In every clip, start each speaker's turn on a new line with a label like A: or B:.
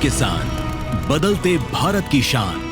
A: किसान, बदलते भारत की शान।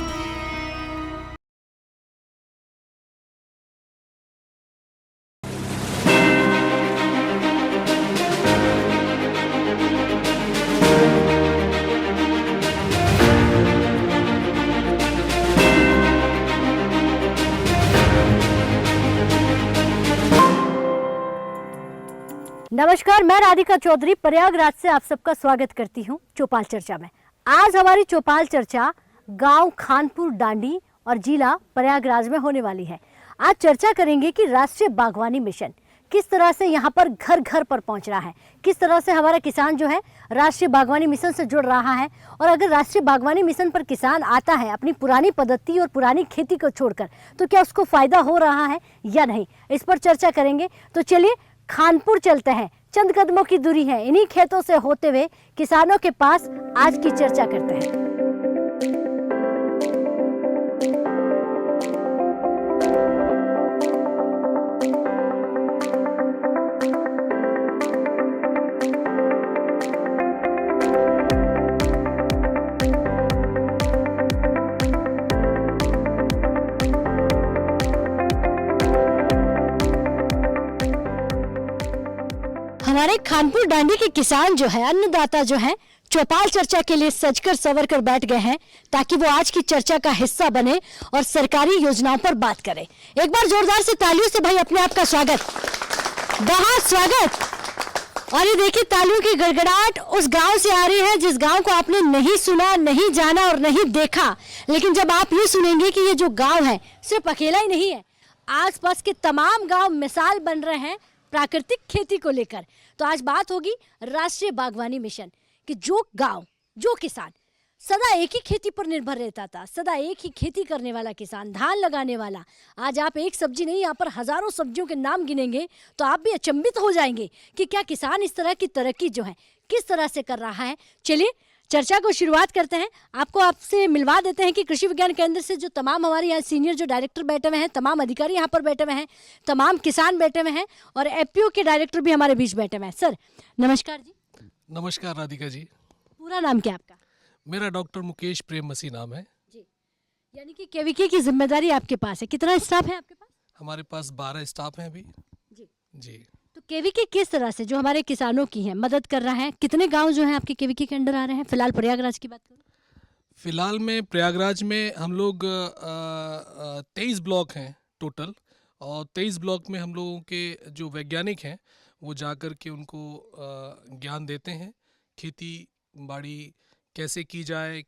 B: नमस्कार, मैं राधिका चौधरी प्रयागराज से आप सबका स्वागत करती हूं चौपाल चर्चा में। आज हमारी चौपाल चर्चा गांव खानपुर डांडी और जिला प्रयागराज में होने वाली है। आज चर्चा करेंगे कि राष्ट्रीय बागवानी मिशन किस तरह से यहां पर घर घर पर पहुंच रहा है, किस तरह से हमारा किसान जो है राष्ट्रीय बागवानी मिशन से जुड़ रहा है, और अगर राष्ट्रीय बागवानी मिशन पर किसान आता है अपनी पुरानी पद्धति और पुरानी खेती को छोड़कर, तो क्या उसको फायदा हो रहा है या नहीं, इस पर चर्चा करेंगे। तो चलिए खानपुर चलते हैं, चंद कदमों की दूरी है, इन्हीं खेतों से होते हुए किसानों के पास आज की चर्चा करते हैं। हमारे खानपुर डांडी के किसान जो है, अन्नदाता जो है, चौपाल चर्चा के लिए सजकर संवर कर बैठ गए हैं ताकि वो आज की चर्चा का हिस्सा बने और सरकारी योजनाओं पर बात करें। एक बार जोरदार से तालियों से भाई अपने आप का स्वागत, बहुत स्वागत। और ये देखिए तालियों की गड़गड़ाहट उस गांव से आ रही है जिस गांव को आपने नहीं सुना, नहीं जाना और नहीं देखा, लेकिन जब आप ये सुनेंगे कि ये जो गाँव है सिर्फ अकेला ही नहीं है, आसपास के तमाम गाँव मिसाल बन रहे हैं प्राकृतिक खेती को लेकर। तो आज बात होगी राष्ट्रीय बागवानी मिशन कि जो गांव, जो किसान सदा एक ही खेती पर निर्भर रहता था, सदा एक ही खेती करने वाला किसान, धान लगाने वाला, आज आप एक सब्जी नहीं यहाँ पर हजारों सब्जियों के नाम गिनेंगे तो आप भी अचंभित हो जाएंगे कि क्या किसान इस तरह की तरक्की जो है किस तरह से कर रहा है। चलिए चर्चा को शुरुआत करते हैं। आपसे मिलवा देते हैं कि कृषि विज्ञान केंद्र से जो तमाम हमारे यहाँ सीनियर जो डायरेक्टर बैठे हुए हैं, तमाम अधिकारी यहाँ पर बैठे हुए हैं, तमाम किसान बैठे हुए हैं और एफपीओ के डायरेक्टर भी हमारे बीच बैठे हुए हैं। सर नमस्कार जी।
C: नमस्कार राधिका जी।
B: पूरा नाम क्या आपका?
C: मेरा डॉक्टर मुकेश प्रेम मसीह नाम है
B: जी। यानी कि केवीके की जिम्मेदारी आपके पास है। कितना स्टाफ है आपके पास?
C: हमारे पास 12 स्टाफ हैं अभी
B: जी
C: जी।
B: तो केवीके किस तरह से जो हमारे किसानों की है मदद कर रहा है? कितने गांव जो हैं आपके केवीके के अंडर आ रहे हैं? फिलहाल प्रयागराज की बात करूं,
C: फिलहाल में प्रयागराज में हम लोग 23 ब्लॉक हैं टोटल, और 23 ब्लॉक में हम लोगों के जो वैज्ञानिक हैं वो जाकर के उनको ज्ञान देते हैं, खेती बाड़ी कैसे की जाए,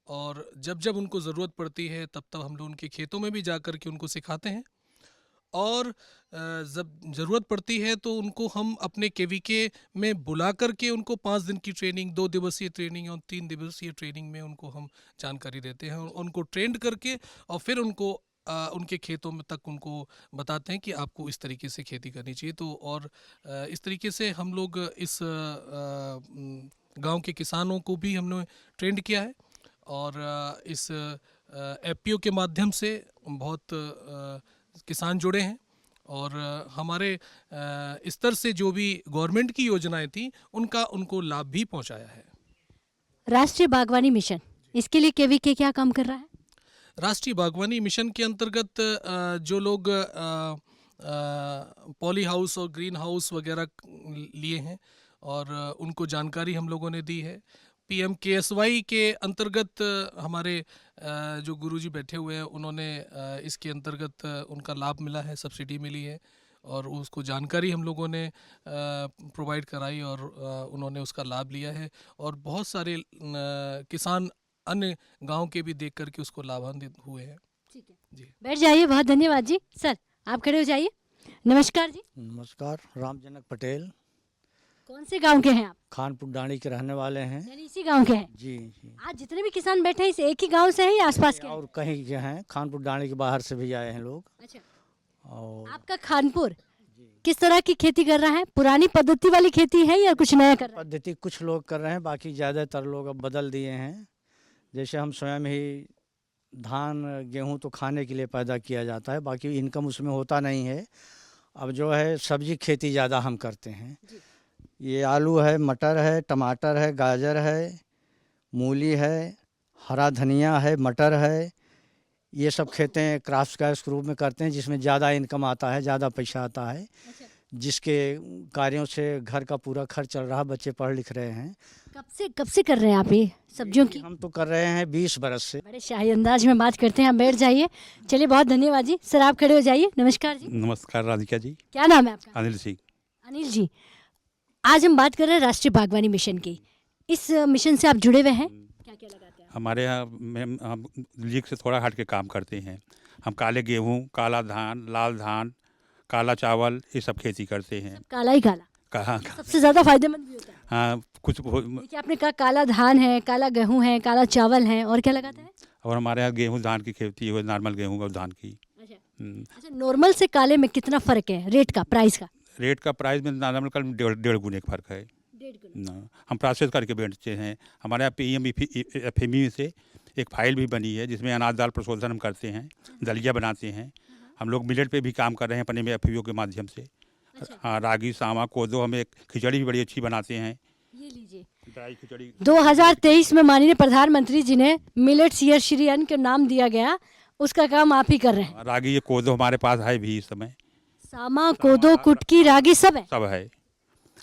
C: और जब जब उनको ज़रूरत पड़ती है तब तब हम लोग उनके खेतों में भी जाकर के उनको सिखाते हैं, और जब ज़रूरत पड़ती है तो उनको हम अपने केवीके में बुला करके उनको 5 दिन की ट्रेनिंग, 2 दिवसीय ट्रेनिंग और 3 दिवसीय ट्रेनिंग में उनको हम जानकारी देते हैं, और उनको ट्रेंड करके और फिर उनको उनके खेतों में तक उनको बताते हैं कि आपको इस तरीके से खेती करनी चाहिए। तो और इस तरीके से हम लोग इस गांव के किसानों को भी हमने ट्रेंड किया है, और इस एफपीओ के माध्यम से बहुत किसान जुड़े हैं, और हमारे स्तर से जो भी गवर्नमेंट की योजनाएं थी उनको लाभ भी पहुंचाया है।
B: राष्ट्रीय बागवानी मिशन, इसके लिए केवीके क्या काम कर रहा है?
C: राष्ट्रीय बागवानी मिशन के अंतर्गत जो लोग पॉली हाउस और ग्रीन हाउस वगैरह लिए हैं और उनको जानकारी हम लोगों ने दी है। PMKSY के अंतर्गत हमारे जो गुरुजी बैठे हुए हैं उन्होंने इसके अंतर्गत उनका लाभ मिला है, सब्सिडी मिली है, और उसको जानकारी हम लोगों ने प्रोवाइड कराई, और उन्होंने उसका लाभ लिया है, और बहुत सारे किसान अन्य गांव के भी देख करके उसको लाभान्वित हुए हैं।
B: ठीक है
C: जी,
B: बैठ जाइए, बहुत धन्यवाद जी। सर आप खड़े हो जाइए। नमस्कार जी।
D: नमस्कार, रामजनक पटेल,
B: कौन से गांव के हैं आप?
D: खानपुर डांडी के रहने वाले हैं।
B: यानी इसी गांव के हैं?
D: जी जी।
B: आज जितने भी किसान बैठे हैं इस एक ही गांव से हैं या आसपास के हैं?
D: और कहीं के हैं, खानपुर डांडी के बाहर से भी आए हैं लोग।
B: अच्छा,
D: और
B: आपका खानपुर किस तरह की खेती कर रहा है? पुरानी पद्धति वाली खेती है या कुछ नया कर रहा है?
D: पद्धति कुछ लोग कर रहे हैं, बाकी ज़्यादातर लोग अब बदल दिए हैं। जैसे हम स्वयं ही धान गेहूं तो खाने के लिए पैदा किया जाता है, बाकी इनकम उसमें होता नहीं है। अब जो है सब्जी खेती ज़्यादा हम करते हैं। ये आलू है, मटर है, टमाटर है, गाजर है, मूली है, हरा धनिया है, मटर है, ये सब खेतें क्रॉप्स का इस रूप में करते हैं जिसमें ज़्यादा इनकम आता है, ज़्यादा पैसा आता है, जिसके कार्यों से घर का पूरा खर्च चल रहा है, बच्चे पढ़ लिख रहे हैं।
B: कब से कर रहे हैं आप ये सब्जियों की?
D: हम तो कर रहे हैं 20 बरस से।
B: बड़े शाही अंदाज में बात करते हैं, आप बैठ जाइए। चलिए, बहुत धन्यवाद जी। सर, आप खड़े हो जाइए। नमस्कार जी।
E: नमस्कार राधिका जी।
B: क्या नाम है आपका?
E: अनिल सिंह।
B: अनिल जी, आज हम बात कर रहे हैं राष्ट्रीय बागवानी मिशन की। इस मिशन से आप जुड़े हुए हैं, क्या क्या लगाते हैं?
E: हमारे यहाँ मैम हम लीग से थोड़ा हट के काम करते हैं। हम काले गेहूँ, काला धान, लाल धान, काला चावल, ये सब खेती करते हैं।
B: सब काला ही काला,
E: कहाँ?
B: सबसे ज़्यादा फायदेमंद भी होता है।
E: हाँ, कुछ
B: देखिए, आपने कहा काला धान है, काला गेहूँ है, काला चावल है, और क्या लगाते हैं?
E: और हमारे यहाँ गेहूँ धान की खेती है, नॉर्मल गेहूँ और धान की।
B: अच्छा, नॉर्मल से काले में कितना फ़र्क है रेट का, प्राइस का?
E: रेट का प्राइस में नॉर्मल का 1.5 गुने का फ़र्क है।
B: 1.5 गुना।
E: हम प्रोसेस करके बेचते हैं। हमारे यहाँ PMFME से एक फाइल भी बनी है जिसमें अनाज दाल प्रशोधन हम करते हैं, दलिया बनाते हैं। हम लोग मिलेट पे भी काम कर रहे हैं अपने में FPO के माध्यम से। हाँ, रागी, सामा, कोदो, हम एक खिचड़ी भी बड़ी अच्छी बनाते हैं।
B: ये लीजिए,
E: ड्राई खिचड़ी।
B: 2023 में माननीय प्रधानमंत्री जी ने मिलेट्स ईयर श्री अन्न के नाम दिया गया, उसका काम आप ही कर रहे हैं।
E: रागी, ये कोदो हमारे पास है भी इस समय।
B: सामा, कोदो, कुटकी, रागी सब है।
E: सब है।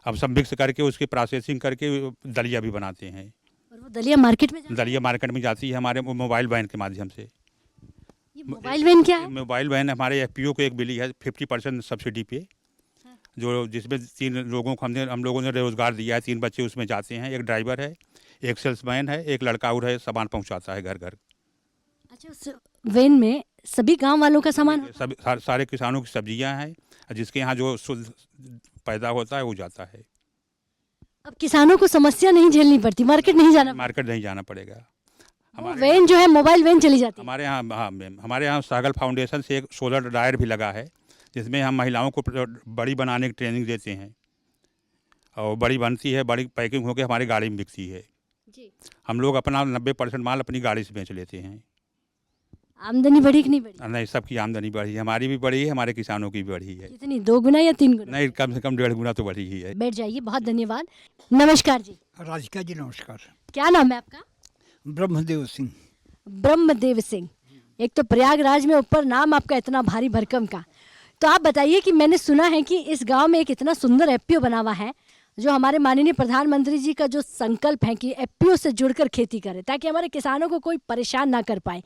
E: अब सब मिक्स करके उसकी प्रोसेसिंग करके दलिया भी बनाते हैं।
B: और वो दलिया मार्केट में जाता है?
E: दलिया मार्केट में जाती है हमारे मोबाइल वैन के माध्यम से।
B: ये मोबाइल वैन क्या है?
E: मोबाइल वैन हमारे FPO को एक मिली है 50% सब्सिडी पे, जो जिसमें 3 लोगों को हम लोगों ने रोज़गार दिया है। 3 बच्चे उसमें जाते हैं, एक ड्राइवर है, एक सेल्समैन है, एक लड़का और है, सामान पहुंचाता है घर घर।
B: अच्छा, उस वैन में सभी गांव वालों का सामान होता है?
E: सब सारे किसानों की सब्जियां हैं, जिसके यहाँ जो शुद्ध पैदा होता है वो जाता है।
B: अब किसानों को समस्या नहीं झेलनी पड़ती, मार्केट नहीं जाना,
E: मार्केट नहीं जाना पड़ेगा।
B: वो वैन जो है मोबाइल वैन चली जाती है।
E: हमारे यहाँ, हाँ मैम, हमारे यहाँ सागल फाउंडेशन से एक सोलर ड्रायर भी लगा है जिसमें हम महिलाओं को बड़ी बनाने की ट्रेनिंग देते हैं, और बड़ी बनती है, बड़ी पैकिंग होकर हमारी गाड़ी में बिकती है
B: जी।
E: हम लोग अपना 90% माल अपनी गाड़ी से बेच लेते हैं।
B: आमदनी बढ़ी कि नहीं बढ़ी?
E: नहीं, सबकी आमदनी बढ़ी है, हमारी भी बढ़ी है, हमारे किसानों की भी बढ़ी है।
B: कितनी, 2 गुना या 3 गुना?
E: नहीं, कम से कम 1.5 गुना तो बढ़ी ही है।
B: बैठ जाइए, बहुत धन्यवाद। नमस्कार जी।
F: राधिका जी नमस्कार।
B: क्या नाम है आपका?
F: ब्रह्मदेव सिंह।
B: ब्रह्मदेव सिंह। एक तो प्रयागराज में ऊपर नाम आपका इतना भारी भरकम का, तो आप बताइए कि मैंने सुना है कि इस गांव में एक इतना सुंदर FPO बना हुआ है, जो हमारे माननीय प्रधानमंत्री जी का जो संकल्प है कि FPO से जुड़कर खेती करें ताकि हमारे किसानों को कोई परेशान ना कर पाए।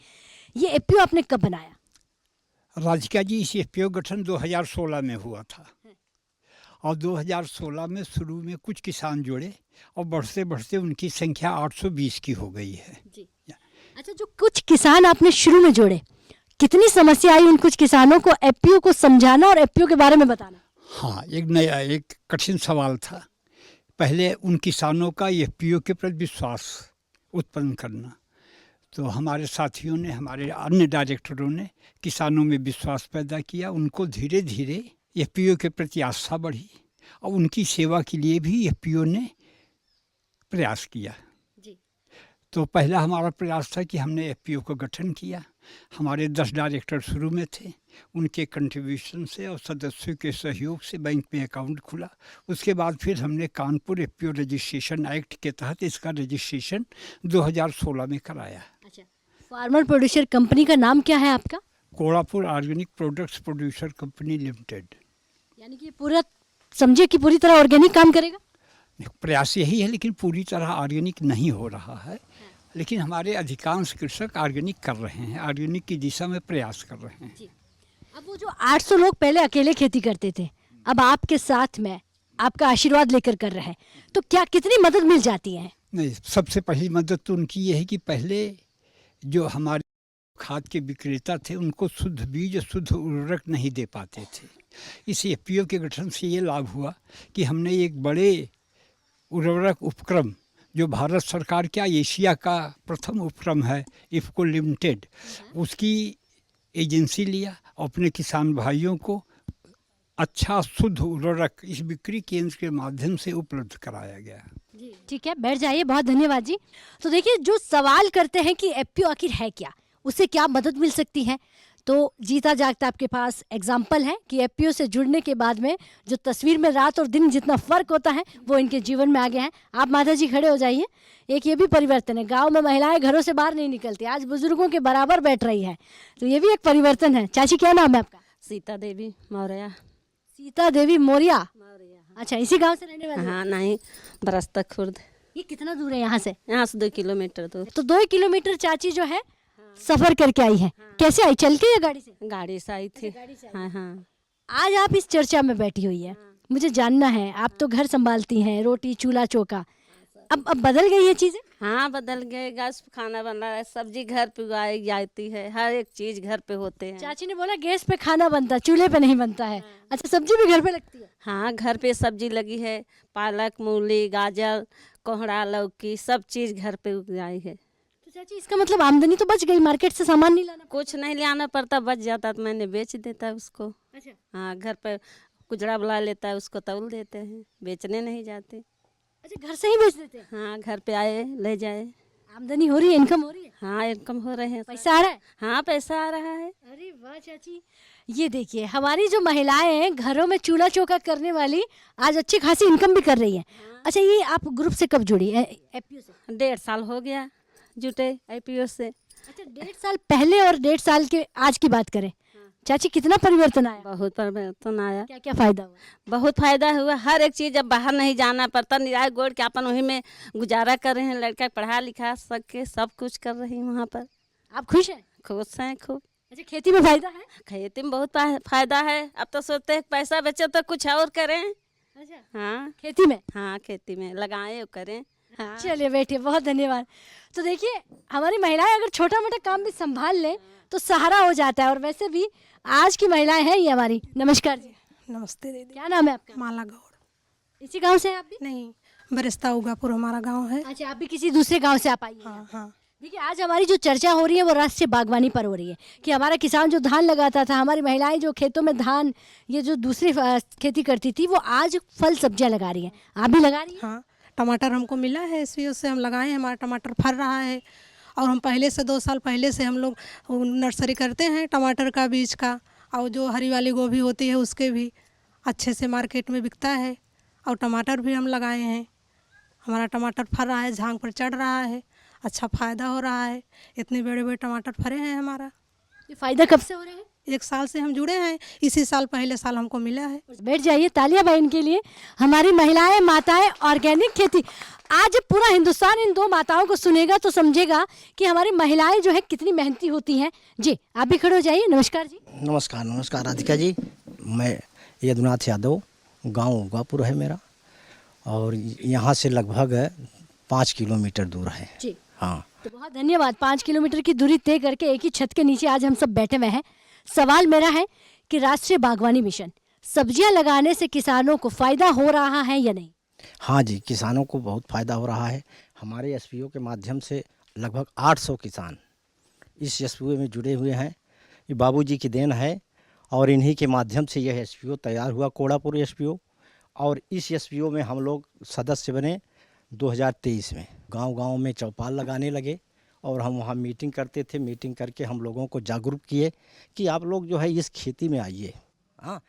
B: ये FPO आपने कब बनाया?
F: राधिका जी, इस FPO गठन 2016 में हुआ था, और 2016 में शुरू में कुछ किसान जुड़े और बढ़ते बढ़ते उनकी संख्या 820 की हो गई है
B: जी। अच्छा, जो कुछ किसान आपने शुरू में जोड़े, कितनी समस्या आई उन कुछ किसानों को FPO को समझाना और FPO के बारे में बताना?
F: हाँ, एक कठिन सवाल था। पहले उन किसानों का FPO के प्रति विश्वास उत्पन्न करना। तो हमारे साथियों ने, हमारे अन्य डायरेक्टरों ने किसानों में विश्वास पैदा किया। उनको धीरे धीरे FPO के प्रति आस्था बढ़ी और उनकी सेवा के लिए भी FPO ने प्रयास किया
B: जी।
F: तो पहला हमारा प्रयास था कि हमने FPO का गठन किया। हमारे 10 डायरेक्टर शुरू में थे, उनके कंट्रीब्यूशन से और सदस्यों के सहयोग से बैंक में अकाउंट खुला। उसके बाद फिर हमने कानपुर FPO रजिस्ट्रेशन एक्ट के तहत इसका रजिस्ट्रेशन 2016 में कराया।
B: अच्छा, फार्मर प्रोड्यूसर कंपनी का नाम क्या है आपका?
F: Kodapur organic products producer company limited.
B: यानी कि पूरा समझिए कि पूरी तरह ऑर्गेनिक काम करेगा।
F: प्रयास यही है, लेकिन पूरी तरह ऑर्गेनिक नहीं हो रहा है। लेकिन हमारे अधिकांश कृषक ऑर्गेनिक कर रहे हैं, ऑर्गेनिक की दिशा में प्रयास कर रहे हैं
B: जी। अब वो जो 800 लोग पहले अकेले खेती करते थे, अब आपके साथ में आपका आशीर्वाद लेकर कर रहे हैं, तो क्या कितनी मदद मिल जाती है?
F: नहीं, सबसे पहली मदद तो उनकी ये है कि पहले जो हमारे खाद के विक्रेता थे उनको शुद्ध बीज, शुद्ध उर्वरक नहीं दे पाते थे। इस FPO के गठन से ये लाभ हुआ कि हमने एक बड़े उर्वरक उपक्रम, जो भारत सरकार का एशिया का प्रथम उपक्रम है इफ़को लिमिटेड, उसकी एजेंसी लिया और अपने किसान भाइयों को अच्छा शुद्ध उर्वरक इस बिक्री केंद्र के माध्यम से उपलब्ध कराया गया।
B: ठीक है, बैठ जाइए, बहुत धन्यवाद जी। तो देखिए, जो सवाल करते हैं कि FPO आखिर है क्या, उससे क्या मदद मिल सकती है, तो जीता जागता आपके पास एग्जाम्पल है कि एफपीओ से जुड़ने के बाद में जो तस्वीर में रात और दिन जितना फर्क होता है वो इनके जीवन में आ गया है। आप माता जी खड़े हो जाइए। एक ये भी परिवर्तन है, गांव में महिलाएं घरों से बाहर नहीं निकलती, आज बुजुर्गों के बराबर बैठ रही है, तो ये भी एक परिवर्तन है। चाची क्या नाम है आपका?
G: सीता देवी मौर्य।
B: सीता देवी मौर्य। अच्छा, इसी गांव से रहने वाले?
G: हाँ नहीं, बरस्तक खुर्द।
B: ये कितना दूर है यहाँ से?
G: यहाँ से 2 किलोमीटर दूर।
B: तो 2 किलोमीटर चाची जो है सफर करके आई है। कैसे आई, चल के या गाड़ी से?
G: गाड़ी से आई थी। हाँ हाँ।
B: आज आप इस चर्चा में बैठी हुई है, मुझे जानना है, आप तो घर संभालती हैं, रोटी चूल्हा चौका, अब बदल गई है चीजें?
G: हाँ बदल गए, गैस पे खाना बन रहा है, सब्जी घर पे उगाई जाती है, हर एक चीज घर पे होते हैं।
B: चाची ने बोला गैस पे खाना बनता है, चूल्हे पे नहीं बनता है। अच्छा, सब्जी भी घर पे लगती है?
G: हाँ घर पे सब्जी लगी है, पालक मूली गाजर कोहड़ा लौकी सब चीज घर पे उगाई है।
B: तो चाची इसका मतलब आमदनी तो बच गई, मार्केट से सामान नहीं लाना?
G: कुछ नहीं लाना पड़ता, बच जाता तो मैंने बेच देता उसको।
B: अच्छा।
G: हाँ घर पे कुजड़ा बुला लेता है, उसको तौल देते हैं, बेचने नहीं जाते।
B: अच्छा, घर से ही बेच देते हैं?
G: हाँ घर पे आए ले जाए।
B: आमदनी हो रही है, इनकम हो रही है?
G: हाँ इनकम हो रहे हैं,
B: पैसा आ रहा है?
G: हाँ पैसा आ रहा है।
B: अरे वाह चाची, ये देखिए हमारी जो महिलाएं हैं घरों में चूल्हा चौका करने वाली आज अच्छी खासी इनकम भी कर रही हैं। अच्छा, ये आप ग्रुप से कब जुड़ी, एपीओ से?
G: 1.5 साल हो गया जुटे एपीओ से।
B: अच्छा, 1.5 साल पहले और 1.5 साल के आज की बात करें, चाची कितना परिवर्तन आया?
G: बहुत परिवर्तन आया।
B: क्या क्या फायदा हुआ?
G: बहुत फायदा हुआ, हर एक चीज अब बाहर नहीं जाना पड़ता, निराय गोड़ के अपन वहीं में गुजारा कर रहे हैं, लड़का पढ़ा लिखा सके सब कुछ कर रही हूँ वहाँ पर।
B: आप खुश हैं?
G: खुश हैं खूब।
B: अच्छा, खेती में फायदा है?
G: खेती में बहुत फायदा है, अब तो सोचते हैं पैसा बचे तो कुछ और करें।
B: अच्छा,
G: हाँ
B: खेती में?
G: हाँ खेती में लगाएं और करें। हाँ
B: चलिए बैठिए, बहुत धन्यवाद। तो देखिए हमारी महिलाएं अगर छोटा मोटा काम भी संभाल लें तो सहारा हो जाता है। और वैसे भी आज की महिलाएं हैं ये हमारी। नमस्कार जी।
H: नमस्ते दीदी।
B: क्या नाम है आपका?
H: माला गौड़।
B: इसी गांव से हैं आप भी?
H: नहीं, बरिस्ता उगापुर हमारा गांव है।
B: अच्छा, आप भी किसी दूसरे गांव से आप आई हैं?
H: हाँ हाँ।
B: देखिए आज हमारी जो चर्चा हो रही है वो राष्ट्रीय बागवानी पर हो रही है कि हमारा किसान जो धान लगाता था, हमारी महिलाएं जो खेतों में धान ये जो दूसरी खेती करती थी वो आज फल सब्जियां लगा रही हैं। आप भी लगा रही हैं?
H: हाँ, टमाटर हमको मिला है, इस वजह से हम लगाए हैं, हमारा टमाटर फल रहा है। और हम पहले से 2 साल पहले से हम लोग नर्सरी करते हैं टमाटर का बीज का, और जो हरी वाली गोभी होती है उसके भी अच्छे से मार्केट में बिकता है। और टमाटर भी हम लगाए हैं, हमारा टमाटर फल रहा है, झांग पर चढ़ रहा है, अच्छा फ़ायदा हो रहा है। इतने बड़े बड़े टमाटर फरे हैं हमारा।
B: ये फायदा कब से हो रहा है?
H: 1 साल से हम जुड़े हैं, इसी साल पहले साल हमको मिला है।
B: बैठ जाइए, तालियां भाई इनके लिए। हमारी महिलाएं माताएं ऑर्गेनिक खेती, आज पूरा हिंदुस्तान इन 2 माताओं को सुनेगा तो समझेगा कि हमारी महिलाएं जो है कितनी मेहनती होती हैं। जी आप भी खड़े हो जाइए। नमस्कार जी।
I: नमस्कार नमस्कार राधिका जी, मैं यदुनाथ यादव, गांव उगापुर है मेरा, और यहाँ से लगभग 5 किलोमीटर दूर है
B: जी
I: हाँ।
B: तो बहुत धन्यवाद। 5 किलोमीटर की दूरी तय करके एक ही छत के नीचे आज हम सब बैठे हुए हैं। सवाल मेरा है कि राष्ट्रीय बागवानी मिशन सब्जियां लगाने से किसानों को फायदा हो रहा है या नहीं?
I: हाँ जी, किसानों को बहुत फ़ायदा हो रहा है। हमारे एसपीओ के माध्यम से लगभग 800 किसान इस एसपीओ में जुड़े हुए हैं। ये बाबूजी की देन है और इन्हीं के माध्यम से यह एसपीओ तैयार हुआ, कोड़ापुर एसपीओ। और इस एसपीओ में हम लोग सदस्य बने 2023 में। गांव-गांव में चौपाल लगाने लगे और हम वहां मीटिंग करते थे। मीटिंग करके हम लोगों को जागरूक किए कि आप लोग जो है इस खेती में आइए, हाँ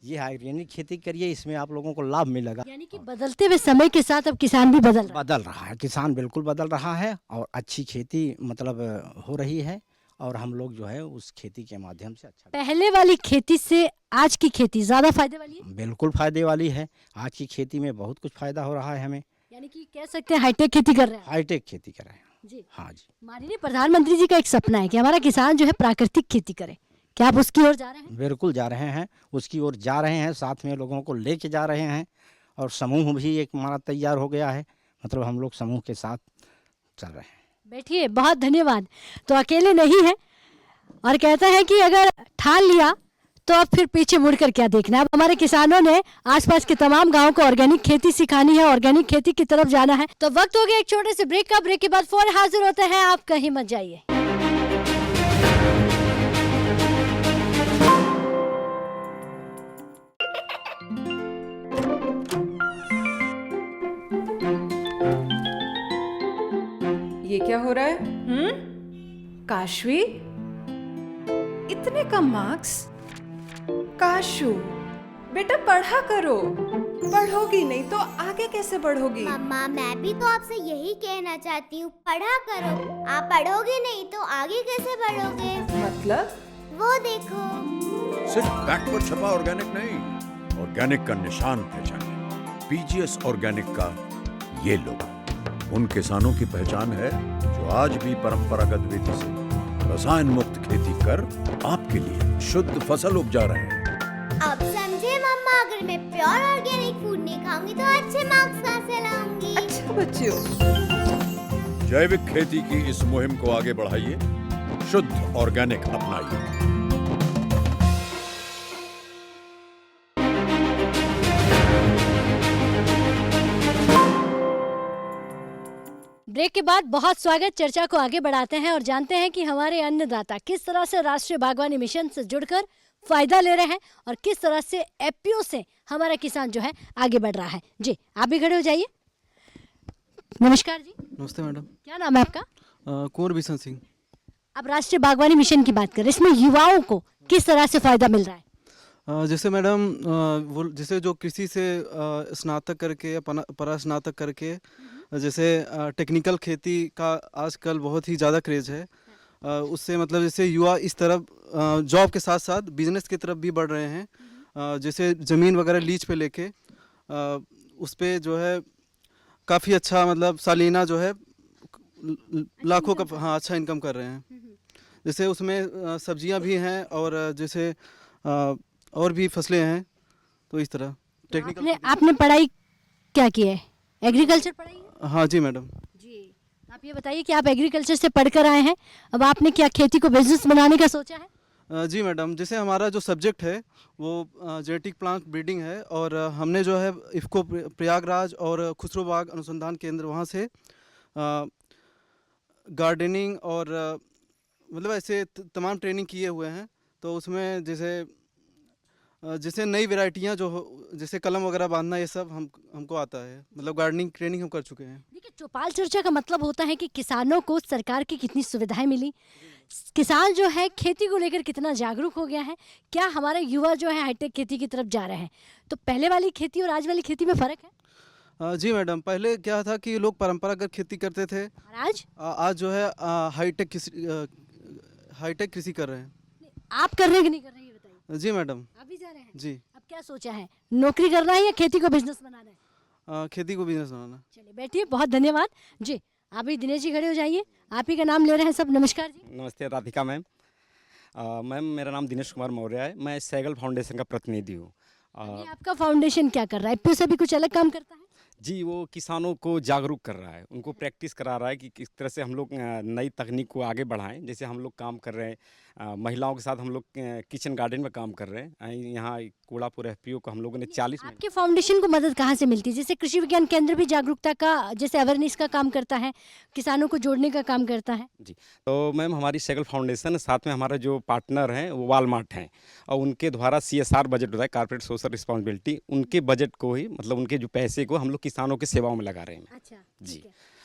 I: ये ऑर्गेनिक खेती करिए, इसमें आप लोगों को लाभ मिलेगा।
B: यानी कि बदलते हुए समय के साथ अब किसान भी बदल
I: रहा है, किसान बिल्कुल बदल रहा है और अच्छी खेती मतलब हो रही है। और हम लोग जो है उस खेती के माध्यम से अच्छा,
B: पहले वाली खेती से आज की खेती ज्यादा फायदे वाली है?
I: बिल्कुल फायदे वाली है। आज की खेती में बहुत कुछ फायदा हो रहा है हमें।
B: यानी कि कह सकते हैं हाईटेक खेती कर रहे हैं।
I: हाईटेक खेती कर रहे हैं
B: जी
I: हाँ जी।
B: माननीय प्रधानमंत्री जी का एक सपना है कि हमारा किसान जो है प्राकृतिक खेती करे, क्या आप उसकी ओर जा रहे हैं?
I: बिल्कुल जा रहे हैं, उसकी ओर जा रहे हैं, साथ में लोगों को लेके जा रहे हैं। और समूह भी एक हमारा तैयार हो गया है, मतलब हम लोग समूह के साथ चल रहे हैं।
B: बैठिए, बहुत धन्यवाद। तो अकेले नहीं है और कहता है कि अगर ठान लिया तो अब फिर पीछे मुड़कर क्या देखना। अब हमारे किसानों ने आसपास के तमाम गांवों को ऑर्गेनिक खेती सिखानी है, ऑर्गेनिक खेती की तरफ जाना है। तो वक्त हो गया एक छोटे से ब्रेक का। ब्रेक के बाद फिर हाजिर होते हैं, आप कहीं मत जाइए।
J: ये क्या हो रहा है? काशवी, इतने कम मार्क्स? काशू बेटा पढ़ा करो, पढ़ोगी नहीं तो आगे कैसे बढ़ोगी?
K: मम्मा मैं भी तो आपसे यही कहना चाहती हूँ, पढ़ा करो। आप पढ़ोगे नहीं तो आगे कैसे बढ़ोगे?
J: मतलब?
K: वो देखो।
L: सिर्फ बैक पर छपा ऑर्गेनिक नहीं, ऑर्गेनिक का निशान पहचाने। पीजीएस ऑर्गेनिक का ये लोगो उन किसानों की पहचान है जो आज भी परंपरागत विधि से रसायन मुक्त खेती कर आपके लिए शुद्ध फसल उपजा रहे हैं।
K: अब समझे मम्मा, अगर मैं प्योर ऑर्गेनिक फूड नहीं खाऊंगी तो अच्छे मार्क्स कहाँ से लाऊंगी?
J: अच्छा बच्चों,
L: जैविक खेती की इस मुहिम को आगे बढ़ाइए, शुद्ध ऑर्गेनिक अपनाइए।
B: ब्रेक के बाद बहुत स्वागत। चर्चा को आगे बढ़ाते हैं और जानते हैं कि हमारे अन्नदाता किस तरह से राष्ट्रीय बागवानी मिशन से जुड़कर फायदा ले रहे हैं और किस तरह से एपीओ से हमारा किसान जो है आगे बढ़ रहा है। जी आप भी खड़े हो जाइए। नमस्कार जी।
M: नमस्ते मैडम।
B: क्या नाम है आपका?
M: कुंवर बिशन सिंह।
B: अब राष्ट्रीय बागवानी मिशन की बात करें, इसमें युवाओं को किस तरह से फायदा मिल रहा है?
M: जैसे मैडम वो जैसे जो कृषि से स्नातक करके या परास्नातक करके जैसे टेक्निकल खेती का आजकल बहुत ही ज़्यादा क्रेज़ है, उससे मतलब जैसे युवा इस तरफ जॉब के साथ साथ बिजनेस की तरफ भी बढ़ रहे हैं। जैसे ज़मीन वगैरह लीज पे लेके उस पे जो है काफ़ी अच्छा मतलब सालाना जो है लाखों का हाँ अच्छा इनकम कर रहे हैं। जैसे उसमें सब्जियां भी हैं और जैसे और भी फसलें हैं, तो इस तरह टेक्निकल।
B: आपने पढ़ाई क्या की है? एग्रीकल्चर पढ़ाई है?
M: हाँ जी मैडम।
B: जी आप ये बताइए कि आप एग्रीकल्चर से पढ़कर आए हैं, अब आपने क्या खेती को बिजनेस बनाने का सोचा है?
M: जी मैडम, जैसे हमारा जो सब्जेक्ट है वो जेनेटिक प्लांट ब्रीडिंग है और हमने जो है इफ़को प्रयागराज और खुसरोबाग अनुसंधान केंद्र वहाँ से गार्डनिंग और मतलब ऐसे तमाम ट्रेनिंग किए हुए हैं। तो उसमें जैसे नई वैरायटियाँ जो जैसे कलम वगैरह बांधना ये सब हमको आता है, मतलब गार्डनिंग ट्रेनिंग हम कर चुके हैं।
B: देखिए चौपाल चर्चा का मतलब होता है कि किसानों को सरकार की कितनी सुविधाएं मिली, किसान जो है खेती को लेकर कितना जागरूक हो गया है, क्या हमारे युवा जो है हाईटेक खेती की तरफ जा रहे हैं। तो पहले वाली खेती और आज वाली खेती में फ़र्क है?
M: जी मैडम, पहले क्या था कि लोग परंपरागत खेती करते थे
B: और
M: आज जो है हाईटेक कृषि कर रहे हैं।
B: आप कर रहे हैं कि नहीं कर रहे हैं ये बताइए।
M: जी मैडम।
B: आप भी जा रहे हैं?
M: जी।
B: अब क्या सोचा है, नौकरी करना है या खेती को बिजनेस बनाना है?
M: खेती को बिजनेस बनाना।
B: चलिए बैठिए, बहुत धन्यवाद जी। आप भी दिनेश जी खड़े हो जाइए, आप ही का नाम ले रहे हैं सब। नमस्कार जी।
N: नमस्ते राधिका मैम। मैम मेरा नाम दिनेश कुमार मौर्य है, मैं सैगल फाउंडेशन का प्रतिनिधि हूँ।
B: आपका फाउंडेशन क्या कर रहा है? एपीओ से भी कुछ अलग काम करता है?
N: जी, वो किसानों को जागरूक कर रहा है, उनको प्रैक्टिस करा रहा है कि किस तरह से हम लोग नई तकनीक को आगे बढ़ाएं। जैसे हम लोग काम कर रहे हैं महिलाओं के साथ, हम लोग किचन गार्डन में काम कर रहे हैं। यहाँ कोड़ापुर एफपीओ को हम लोगों ने 40
B: आपके फाउंडेशन को मदद कहाँ से मिलती है? जैसे कृषि विज्ञान केंद्र भी जागरूकता का जैसे अवेयरनेस का काम करता है, किसानों को जोड़ने का काम करता है।
N: जी, तो मैम हमारी सैगल फाउंडेशन साथ में हमारा जो पार्टनर हैं वो वालमार्ट हैं और उनके द्वारा CSR बजट होता है, कॉर्पोरेट सोशल रिस्पॉन्सिबिलिटी, उनके बजट को ही मतलब उनके जो पैसे को हम लोग किसानों की सेवाओं में लगा रहे हैं।
B: अच्छा,
N: जी।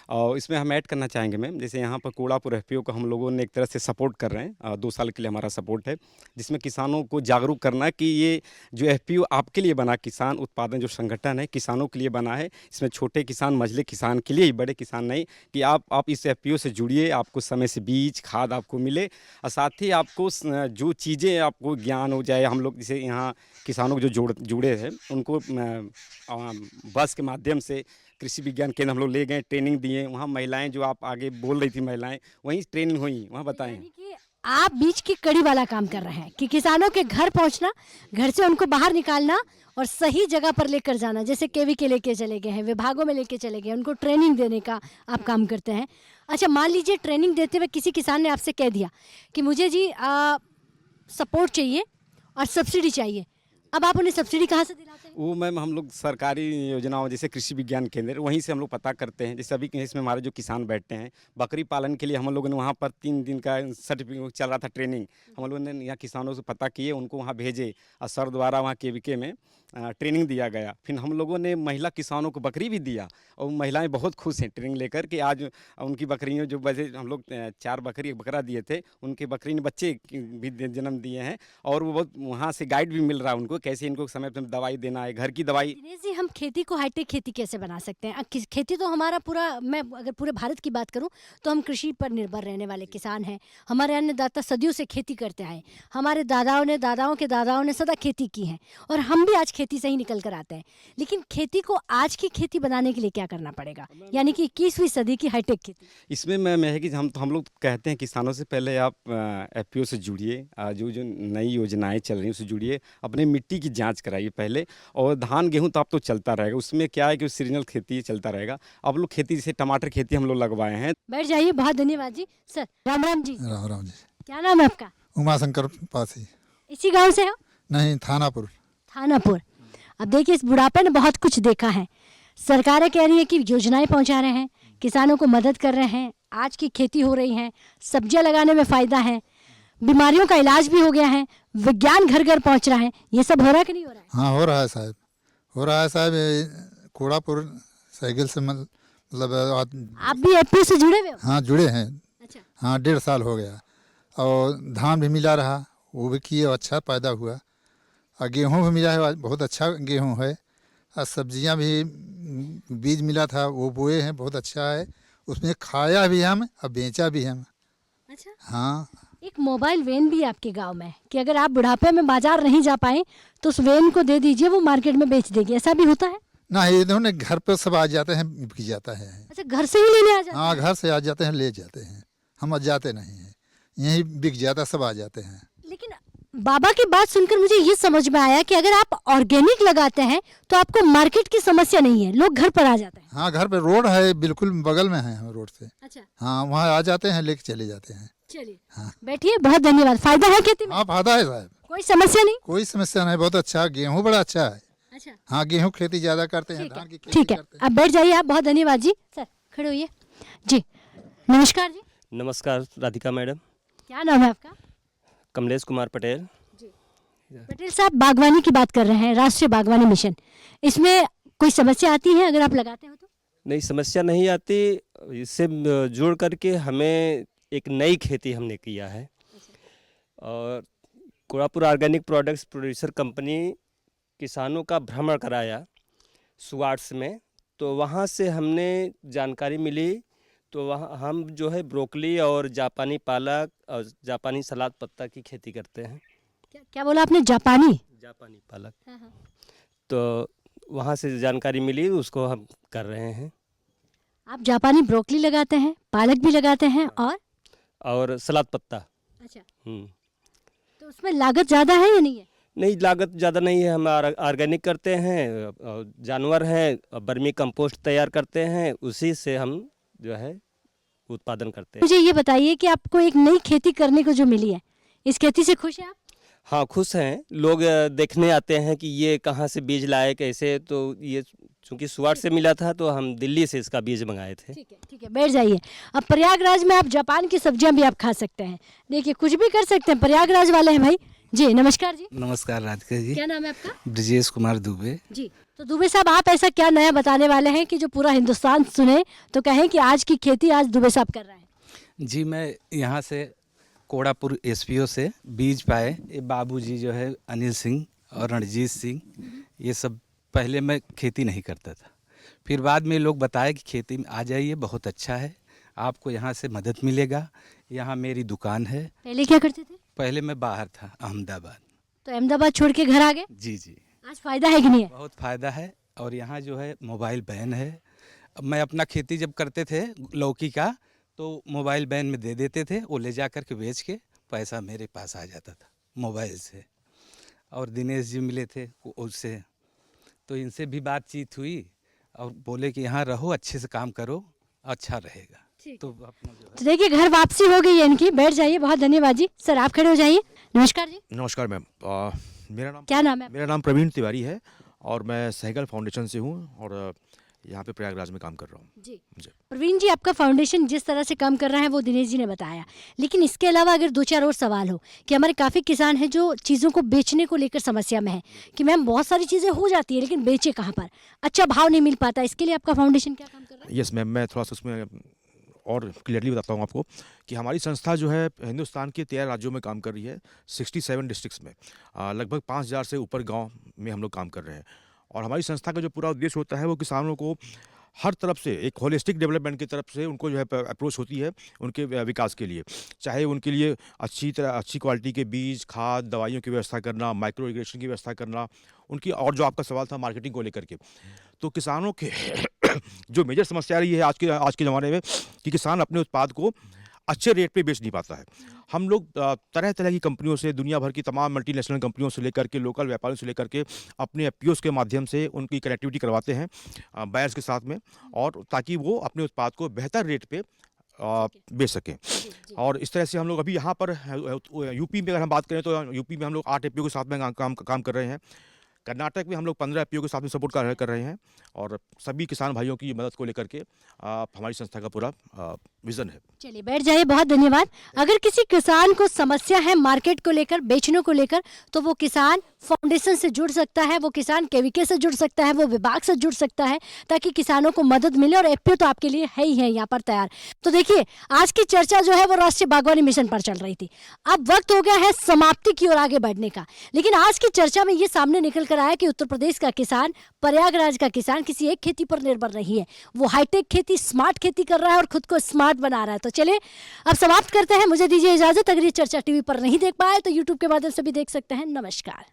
N: और इसमें हम ऐड करना चाहेंगे मैम, जैसे यहाँ पर कोड़ापुर एफपीओ को हम लोगों ने एक तरह से सपोर्ट कर रहे हैं, 2 साल के लिए हमारा सपोर्ट है, जिसमें किसानों को जागरूक करना है कि ये जो एफपीओ आपके लिए बना, किसान उत्पादन जो संगठन है किसानों के लिए बना है। इसमें छोटे किसान मझले किसान के लिए ही, बड़े किसान नहीं, कि आप इस एफपीओ से जुड़िए, आपको समय से बीज खाद आपको मिले और साथ ही आपको जो चीज़ें आपको ज्ञान हो जाए। हम लोग जैसे यहाँ किसानों को जो जुड़े हैं उनको बस के माध्यम से कृषि विज्ञान केंद्र हम लोग ले गए, ट्रेनिंग दिए। वहाँ महिलाएं जो आप आगे बोल रही थी, महिलाएं वहीं ट्रेनिंग हुई, वहाँ बताएं।
B: आप बीच की कड़ी वाला काम कर रहे हैं कि किसानों के घर पहुंचना, घर से उनको बाहर निकालना और सही जगह पर लेकर जाना। जैसे केवी के लेके चले गए हैं, विभागों में लेके चले गए, उनको ट्रेनिंग देने का आप काम करते हैं। अच्छा, मान लीजिए ट्रेनिंग देते हुए किसी किसान ने आपसे कह दिया कि मुझे जी सपोर्ट चाहिए और सब्सिडी चाहिए, अब आप उन्हें सब्सिडी कहाँ से दिलाते हैं?
N: वो मैम हम लोग सरकारी योजनाओं जैसे कृषि विज्ञान केंद्र वहीं से हम लोग पता करते हैं। जैसे अभी इसमें हमारे जो किसान बैठते हैं बकरी पालन के लिए हम लोगों ने वहाँ पर 3 दिन का सर्टिफिकेट चल रहा था ट्रेनिंग, हम लोगों ने यहाँ किसानों से पता किए, उनको वहाँ भेजे और सर द्वारा वहाँ KVK में ट्रेनिंग दिया गया। फिर हम लोगों ने महिला किसानों को बकरी भी दिया और महिलाएं बहुत खुश हैं ट्रेनिंग लेकर कि आज उनकी बकरियों जो वैसे हम लोग 4 बकरी 1 बकरा दिए थे, उनके बकरी ने बच्चे भी जन्म दिए हैं और वो बहुत वहाँ से गाइड भी मिल रहा है उनको कैसे इनको समय पर दवाई देना है, घर की दवाई।
B: दिनेश जी, हम खेती को हाईटेक खेती कैसे बना सकते हैं? खेती तो हमारा पूरा, मैं अगर पूरे भारत की बात करूं तो हम कृषि पर निर्भर रहने वाले किसान हैं। हमारे अन्नदाता सदियों से खेती करते आए, हमारे दादाओं के दादाओं ने सदा खेती की है और हम भी आज खेती से ही निकल कर आते हैं। लेकिन खेती को आज की खेती बनाने के लिए क्या करना पड़ेगा, यानी कि 21वीं सदी की हाईटेक खेती?
N: इसमें मैं है कि हम लोग कहते हैं किसानों से पहले आप FPO से जुड़िए, जो नई योजनाएं चल रही हैं उससे जुड़िए, अपने मिट्टी की जांच कराइए पहले। और धान गेहूं तो आप तो चलता रहेगा, उसमें क्या है कि सीजनल खेती चलता रहेगा। अब लोग खेती जैसे टमाटर खेती हम लोग लगवाए हैं।
B: बैठ जाइए, बहुत धन्यवाद जी। सर राम राम जी।
O: राम राम जी।
B: क्या नाम है आपका?
O: उमाशंकर पासी।
B: इसी गाँव से हो?
O: नहीं, थानापुर।
B: थानापुर। अब देखिए, इस बुढ़ापे ने बहुत कुछ देखा है। सरकारें कह रही है कि योजनाएं पहुंचा रहे हैं, किसानों को मदद कर रहे हैं, आज की खेती हो रही है, सब्जियां लगाने में फ़ायदा है, बीमारियों का इलाज भी हो गया है, विज्ञान घर घर पहुंच रहा है। ये सब हो रहा है कि नहीं हो रहा है?
O: हाँ, हो रहा है साहब, हो रहा है साहब। कोड़ापुर साइकिल से मतलब
B: आप भी FPO से जुड़े हुए हो?
O: हाँ, जुड़े हैं।
B: अच्छा।
O: हाँ, 1.5 साल हो गया और धान भी मिला रहा, वो भी किए, अच्छा पैदा हुआ। और गेहूँ भी मिला है, बहुत अच्छा गेहूँ है। और सब्जियाँ भी बीज मिला था, वो बोए हैं, बहुत अच्छा है। उसमें खाया भी हम और बेचा भी हम।
B: अच्छा।
O: हाँ।
B: एक मोबाइल वैन भी आपके गांव में कि अगर आप बुढ़ापे में बाजार नहीं जा पाए तो उस वैन को दे दीजिए, वो मार्केट में बेच देगी, ऐसा भी होता है?
O: ना, इन्होंने घर पर सब आ जाते हैं, बिक जाता है।
B: अच्छा, घर से ही लेने आ जाते हैं?
O: हाँ, घर से आ जाते हैं, ले जाते हैं। हम जाते नहीं हैं, यहीं बिक जाता, सब आ जाते हैं।
B: लेकिन बाबा की बात सुनकर मुझे ये समझ में आया कि अगर आप ऑर्गेनिक लगाते हैं तो आपको मार्केट की समस्या नहीं है, लोग घर पर आ जाते हैं।
O: हाँ, घर पे रोड है, बिल्कुल बगल में है हम रोड से।
B: अच्छा।
O: हाँ, वहाँ आ जाते हैं, लेके चले जाते हैं।
B: चलिए।
O: हाँ।
B: बैठिए, बहुत धन्यवाद। फायदा है खेती में?
O: हाँ, फायदा है साहब,
B: कोई समस्या नहीं?
O: कोई समस्या नहीं, बहुत अच्छा। गेहूँ बड़ा अच्छा है।
B: अच्छा।
O: हाँ, गेहूँ खेती ज्यादा करते हैं, धान की खेती
B: ठीक है,
O: करते हैं।
B: आप बैठ जाइए। आप बहुत धन्यवाद जी। सर खड़े होइए जी। नमस्कार जी।
P: नमस्कार राधिका मैडम।
B: क्या नाम है आपका?
P: कमलेश कुमार पटेल।
B: पटेल साहब, बागवानी की बात कर रहे हैं, राष्ट्रीय बागवानी मिशन, इसमें कोई समस्या आती है अगर आप लगाते हो तो?
P: नहीं, समस्या नहीं आती। इससे जोड़ करके हमें एक नई खेती हमने किया है और Kodapur organic products producer company किसानों का भ्रमण कराया सुवार्ड्स में, तो वहाँ से हमने जानकारी मिली। तो वहाँ हम जो है ब्रोकली और जापानी पालक और जापानी सलाद पत्ता की खेती करते हैं।
B: क्या बोला आपने? जापानी
P: पालक। तो वहाँ से जानकारी मिली, उसको हम कर रहे हैं।
B: आप जापानी ब्रोकली लगाते हैं, पालक भी लगाते हैं
P: और सलाद पत्ता।
B: अच्छा। तो उसमें लागत ज़्यादा है या नहीं है?
P: नहीं, लागत ज़्यादा नहीं है। हम ऑर्गेनिक करते हैं, जानवर हैं, बर्मी कंपोस्ट तैयार करते हैं, उसी से हम जो है उत्पादन करते हैं।
B: मुझे ये बताइए कि आपको एक नई खेती करने को जो मिली है, इस खेती से खुश हैं आप?
P: हाँ, खुश हैं। लोग देखने आते हैं कि ये कहाँ से बीज लाए, कैसे। तो ये चूँकि सुवाड़ से मिला था तो हम दिल्ली से इसका बीज मंगाए थे।
B: ठीक है, बैठ जाइए। अब प्रयागराज में आप जापान की सब्जियां भी आप खा सकते हैं, देखिए कुछ भी कर सकते हैं, प्रयागराज वाले हैं भाई जी। नमस्कार जी।
Q: नमस्कार राधिका जी।
B: क्या नाम है आपका?
Q: ब्रजेश कुमार दुबे
B: जी। तो दुबे साहब, आप ऐसा क्या नया बताने वाले हैं कि जो पूरा हिंदुस्तान सुने तो कहें कि आज की खेती आज दुबे साहब कर रहे हैं?
Q: जी, मैं यहाँ से कोड़ापुर SPO से बीज पाए। ये बाबूजी जो है अनिल सिंह और रणजीत सिंह, ये सब पहले मैं खेती नहीं करता था, फिर बाद में लोग बताए कि खेती में आ जाइए, बहुत अच्छा है, आपको यहाँ से मदद मिलेगा। यहाँ मेरी दुकान है।
B: पहले क्या करते थे?
Q: पहले मैं बाहर था, अहमदाबाद।
B: तो अहमदाबाद छोड़ के घर आ गए?
Q: जी जी।
B: आज फायदा है कि नहीं है?
Q: बहुत फ़ायदा है। और यहाँ जो है मोबाइल वैन है। मैं अपना खेती जब करते थे लौकी का, तो मोबाइल वैन में दे देते थे, वो ले जा कर के बेच के पैसा मेरे पास आ जाता था मोबाइल से। और दिनेश जी मिले थे उससे, तो इनसे भी बातचीत हुई और बोले कि यहाँ रहो, अच्छे से काम करो, अच्छा रहेगा। तो
B: देखिए, घर वापसी हो गई है इनकी। बैठ जाइए, बहुत धन्यवाद जी। सर आप खड़े हो जाइए। नमस्कार जी।
R: नमस्कार मैम। मेरा नाम
B: क्या नाम है?
R: मेरा नाम प्रवीण तिवारी है और मैं सहगल फाउंडेशन से हूँ और यहाँ पे प्रयागराज में काम कर रहा हूँ।
B: जी प्रवीण जी, आपका फाउंडेशन जिस तरह से काम कर रहा है वो दिनेश जी ने बताया, लेकिन इसके अलावा अगर 2-4 और सवाल हो कि हमारे काफ़ी किसान हैं जो चीज़ों को बेचने को लेकर समस्या में है कि मैम बहुत सारी चीज़ें हो जाती है लेकिन बेचे कहाँ पर, अच्छा भाव नहीं मिल पाता, इसके लिए आपका फाउंडेशन क्या काम कर रहा है?
R: यस मैम, मैं थोड़ा सा उसमें और क्लियरली बताता हूँ आपको कि हमारी संस्था जो है हिंदुस्तान के 13 राज्यों में काम कर रही है, 67 डिस्ट्रिक्ट्स में, लगभग 5000 से ऊपर गांव में हम लोग काम कर रहे हैं। और हमारी संस्था का जो पूरा उद्देश्य होता है वो किसानों को हर तरफ से एक होलिस्टिक डेवलपमेंट की तरफ से उनको जो है अप्रोच होती है उनके विकास के लिए, चाहे उनके लिए अच्छी क्वालिटी के बीज, खाद, दवाइयों की व्यवस्था करना, माइक्रो इरिगेशन की व्यवस्था करना उनकी, और जो आपका सवाल था मार्केटिंग को लेकर के, तो किसानों के जो मेजर समस्या रही है आज के ज़माने में कि किसान अपने उत्पाद को अच्छे रेट पे बेच नहीं पाता है। हम लोग तरह तरह की कंपनियों से, दुनिया भर की तमाम मल्टीनेशनल कंपनियों से लेकर के लोकल व्यापारियों से लेकर के अपने एफपीओस के माध्यम से उनकी कनेक्टिविटी करवाते हैं बायर्स के साथ में, और ताकि वो अपने उत्पाद को बेहतर रेट पे बेच सकें। और इस तरह से हम लोग अभी यहाँ पर यूपी में अगर हम बात करें तो यूपी में हम लोग 8 एफपीओ के साथ में काम कर रहे हैं। कर्नाटक में हम लोग 15 एफपीओ के साथ में सपोर्ट कर रहे हैं और सभी किसान भाइयों की मदद को लेकर के हमारी संस्था का पूरा विजन है।
B: चलिए बैठ जाइए, बहुत धन्यवाद। अगर किसी किसान को समस्या है मार्केट को लेकर, बेचने को लेकर, तो वो किसान फाउंडेशन से जुड़ सकता है, वो किसान केवीके से जुड़ सकता है, वो विभाग से जुड़ सकता है ताकि किसानों को मदद मिले, और एफपीओ तो आपके लिए है ही है यहाँ पर तैयार। तो देखिए आज की चर्चा जो है वो राष्ट्रीय बागवानी मिशन पर चल रही थी, अब वक्त हो गया है समाप्ति की ओर आगे बढ़ने का। लेकिन आज की चर्चा में ये सामने निकल कर आया कि उत्तर प्रदेश का किसान, प्रयागराज का किसान किसी एक खेती पर निर्भर नहीं है, वो हाईटेक खेती, स्मार्ट खेती कर रहा है और खुद को स्मार्ट बना रहा है। तो चलिए अब समाप्त करते हैं, मुझे दीजिए इजाजत। अगर ये चर्चा टीवी पर नहीं देख पाए तो यूट्यूब के माध्यम से भी देख सकते हैं। नमस्कार।